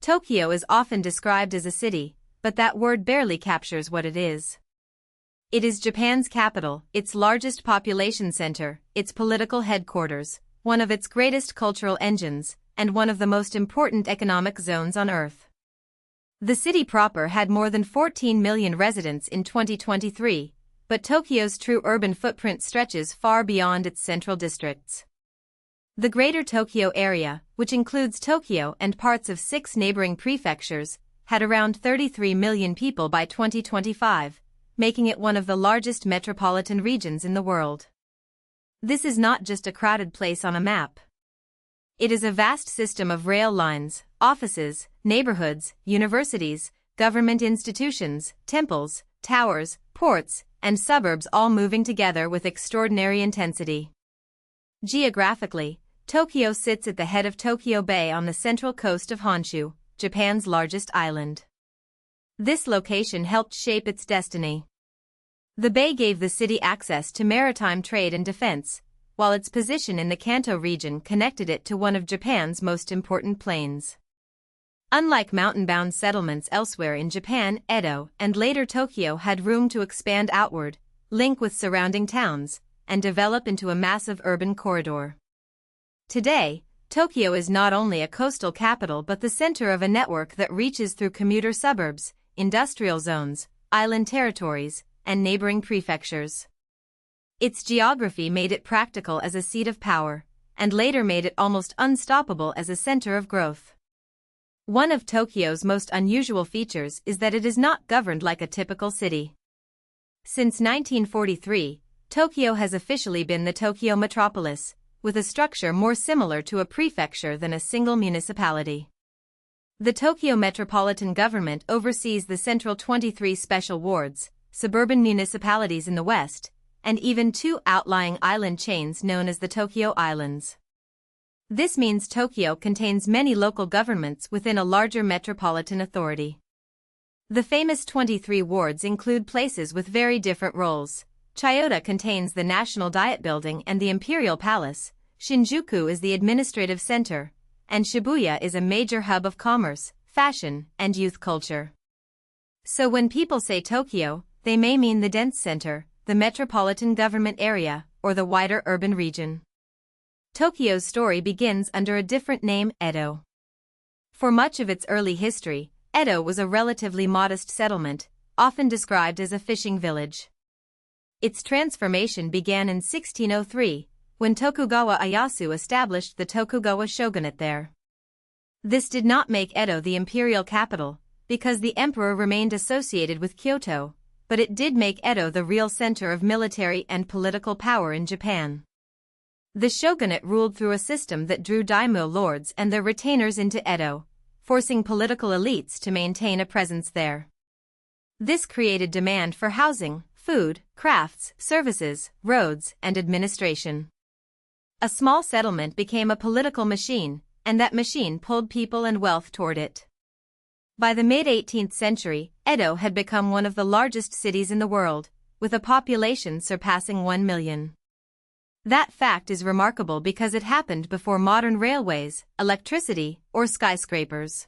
Tokyo is often described as a city, but that word barely captures what it is. It is Japan's capital, its largest population center, its political headquarters, one of its greatest cultural engines, and one of the most important economic zones on Earth. The city proper had more than 14 million residents in 2023, but Tokyo's true urban footprint stretches far beyond its central districts. The Greater Tokyo area, which includes Tokyo and parts of 6 neighboring prefectures, had around 33 million people by 2025, making it one of the largest metropolitan regions in the world. This is not just a crowded place on a map. It is a vast system of rail lines, offices, neighborhoods, universities, government institutions, temples, towers, ports, and suburbs all moving together with extraordinary intensity. Geographically, Tokyo sits at the head of Tokyo Bay on the central coast of Honshu, Japan's largest island. This location helped shape its destiny. The bay gave the city access to maritime trade and defense, while its position in the Kanto region connected it to one of Japan's most important plains. Unlike mountain-bound settlements elsewhere in Japan, Edo and later Tokyo had room to expand outward, link with surrounding towns, and develop into a massive urban corridor. Today, Tokyo is not only a coastal capital but the center of a network that reaches through commuter suburbs, industrial zones, island territories, and neighboring prefectures. Its geography made it practical as a seat of power, and later made it almost unstoppable as a center of growth. One of Tokyo's most unusual features is that it is not governed like a typical city. Since 1943, Tokyo has officially been the Tokyo metropolis, with a structure more similar to a prefecture than a single municipality. The Tokyo Metropolitan Government oversees the central 23 special wards, suburban municipalities in the west, and even 2 outlying island chains known as the Tokyo Islands. This means Tokyo contains many local governments within a larger metropolitan authority. The famous 23 wards include places with very different roles. Chiyoda contains the National Diet Building and the Imperial Palace, Shinjuku is the administrative center, and Shibuya is a major hub of commerce, fashion, and youth culture. So when people say Tokyo, they may mean the dense center, the metropolitan government area, or the wider urban region. Tokyo's story begins under a different name, Edo. For much of its early history, Edo was a relatively modest settlement, often described as a fishing village. Its transformation began in 1603, when Tokugawa Ieyasu established the Tokugawa shogunate there. This did not make Edo the imperial capital, because the emperor remained associated with Kyoto, but it did make Edo the real center of military and political power in Japan. The shogunate ruled through a system that drew daimyo lords and their retainers into Edo, forcing political elites to maintain a presence there. This created demand for housing, food, crafts, services, roads, and administration. A small settlement became a political machine, and that machine pulled people and wealth toward it. By the mid-18th century, Edo had become one of the largest cities in the world, with a population surpassing 1 million. That fact is remarkable because it happened before modern railways, electricity, or skyscrapers.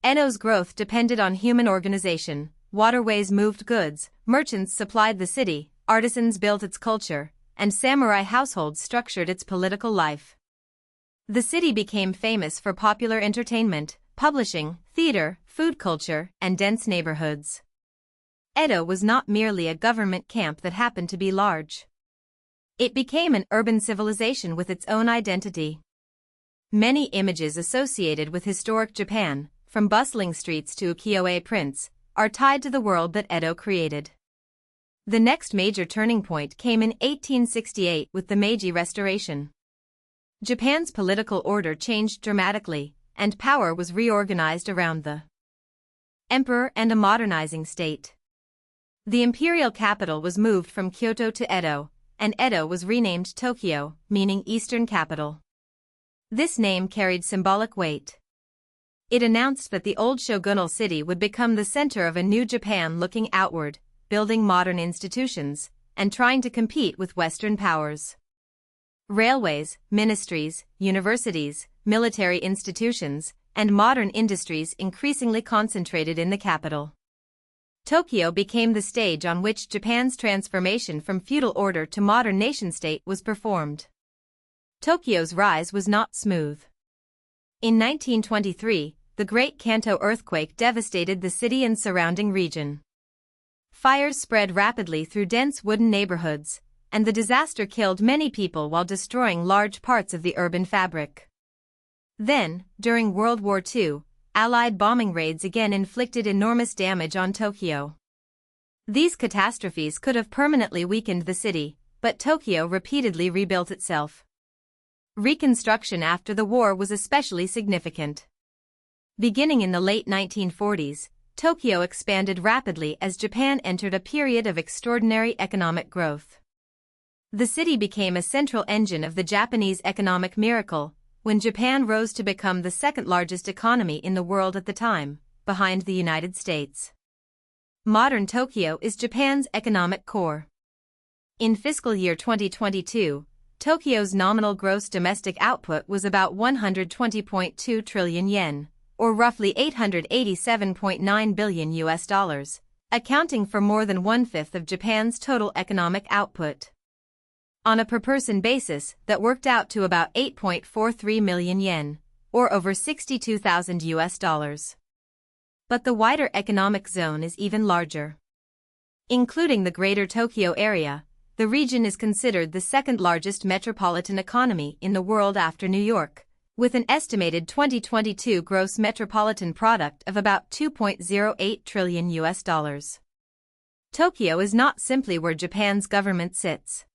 Edo's growth depended on human organization. Waterways moved goods, merchants supplied the city, artisans built its culture, and samurai households structured its political life. The city became famous for popular entertainment, publishing, theater, food culture, and dense neighborhoods. Edo was not merely a government camp that happened to be large. It became an urban civilization with its own identity. Many images associated with historic Japan, from bustling streets to ukiyo-e prints, are tied to the world that Edo created. The next major turning point came in 1868 with the Meiji Restoration. Japan's political order changed dramatically, and power was reorganized around the emperor and a modernizing state. The imperial capital was moved from Kyoto to Edo, and Edo was renamed Tokyo, meaning Eastern Capital. This name carried symbolic weight. It announced that the old shogunal city would become the center of a new Japan looking outward, building modern institutions, and trying to compete with Western powers. Railways, ministries, universities, military institutions, and modern industries increasingly concentrated in the capital. Tokyo became the stage on which Japan's transformation from feudal order to modern nation-state was performed. Tokyo's rise was not smooth. In 1923, the Great Kanto earthquake devastated the city and surrounding region. Fires spread rapidly through dense wooden neighborhoods, and the disaster killed many people while destroying large parts of the urban fabric. Then, during World War II, Allied bombing raids again inflicted enormous damage on Tokyo. These catastrophes could have permanently weakened the city, but Tokyo repeatedly rebuilt itself. Reconstruction after the war was especially significant. Beginning in the late 1940s, Tokyo expanded rapidly as Japan entered a period of extraordinary economic growth. The city became a central engine of the Japanese economic miracle, when Japan rose to become the second-largest economy in the world at the time, behind the United States. Modern Tokyo is Japan's economic core. In fiscal year 2022, Tokyo's nominal gross domestic output was about 120.2 trillion yen, or roughly $887.9 billion, accounting for more than one-fifth of Japan's total economic output. On a per-person basis, that worked out to about 8.43 million yen, or over $62,000. But the wider economic zone is even larger. Including the Greater Tokyo area, the region is considered the second-largest metropolitan economy in the world after New York, with an estimated 2022 gross metropolitan product of about $2.08 trillion. Tokyo is not simply where Japan's government sits.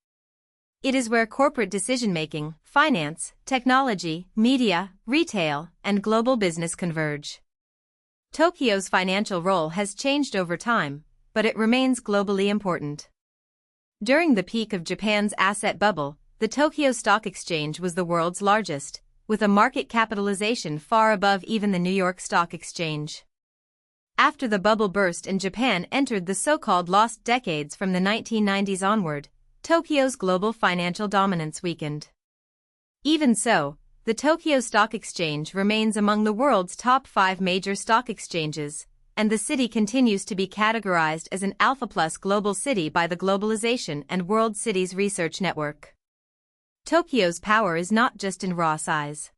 It is where corporate decision-making, finance, technology, media, retail, and global business converge. Tokyo's financial role has changed over time, but it remains globally important. During the peak of Japan's asset bubble, the Tokyo Stock Exchange was the world's largest, with a market capitalization far above even the New York Stock Exchange. After the bubble burst and Japan entered the so-called lost decades from the 1990s onward, Tokyo's global financial dominance weakened. Even so, the Tokyo Stock Exchange remains among the world's top 5 major stock exchanges, and the city continues to be categorized as an Alpha Plus global city by the Globalization and World Cities Research Network. Tokyo's power is not just in raw size.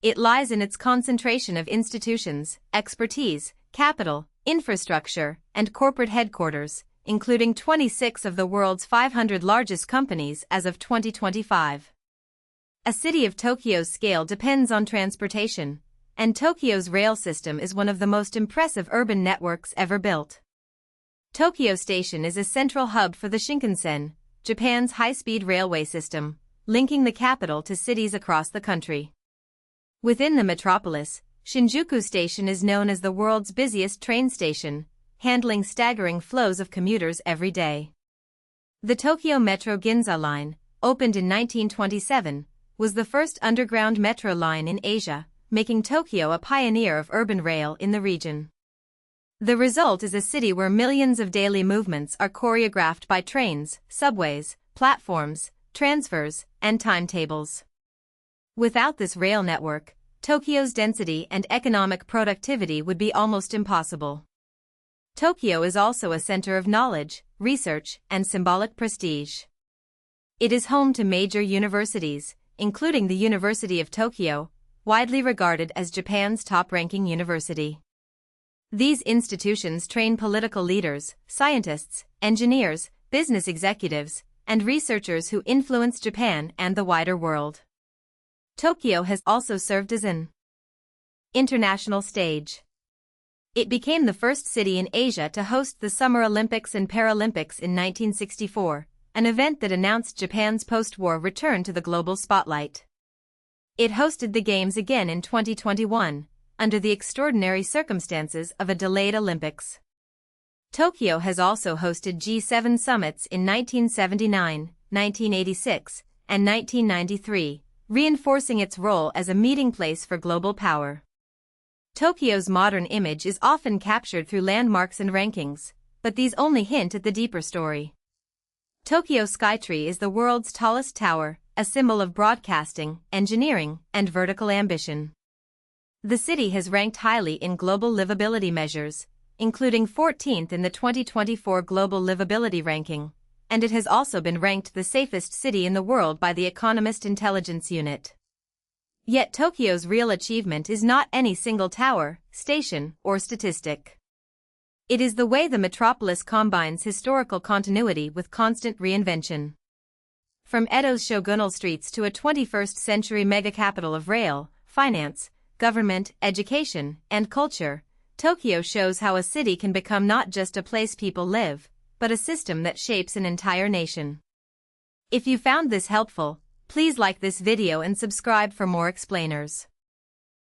It lies in its concentration of institutions, expertise, capital, infrastructure, and corporate headquarters, including 26 of the world's 500 largest companies as of 2025. A city of Tokyo's scale depends on transportation, and Tokyo's rail system is one of the most impressive urban networks ever built. Tokyo Station is a central hub for the Shinkansen, Japan's high-speed railway system, linking the capital to cities across the country. Within the metropolis, Shinjuku Station is known as the world's busiest train station, handling staggering flows of commuters every day. The Tokyo Metro Ginza Line, opened in 1927, was the first underground metro line in Asia, making Tokyo a pioneer of urban rail in the region. The result is a city where millions of daily movements are choreographed by trains, subways, platforms, transfers, and timetables. Without this rail network, Tokyo's density and economic productivity would be almost impossible. Tokyo is also a center of knowledge, research, and symbolic prestige. It is home to major universities, including the University of Tokyo, widely regarded as Japan's top-ranking university. These institutions train political leaders, scientists, engineers, business executives, and researchers who influence Japan and the wider world. Tokyo has also served as an international stage. It became the first city in Asia to host the Summer Olympics and Paralympics in 1964, an event that announced Japan's post-war return to the global spotlight. It hosted the Games again in 2021, under the extraordinary circumstances of a delayed Olympics. Tokyo has also hosted G7 summits in 1979, 1986, and 1993, reinforcing its role as a meeting place for global power. Tokyo's modern image is often captured through landmarks and rankings, but these only hint at the deeper story. Tokyo Skytree is the world's tallest tower, a symbol of broadcasting, engineering, and vertical ambition. The city has ranked highly in global livability measures, including 14th in the 2024 Global Livability Ranking, and it has also been ranked the safest city in the world by the Economist Intelligence Unit. Yet Tokyo's real achievement is not any single tower, station, or statistic. It is the way the metropolis combines historical continuity with constant reinvention. From Edo's shogunal streets to a 21st-century mega-capital of rail, finance, government, education, and culture, Tokyo shows how a city can become not just a place people live, but a system that shapes an entire nation. If you found this helpful, please like this video and subscribe for more explainers.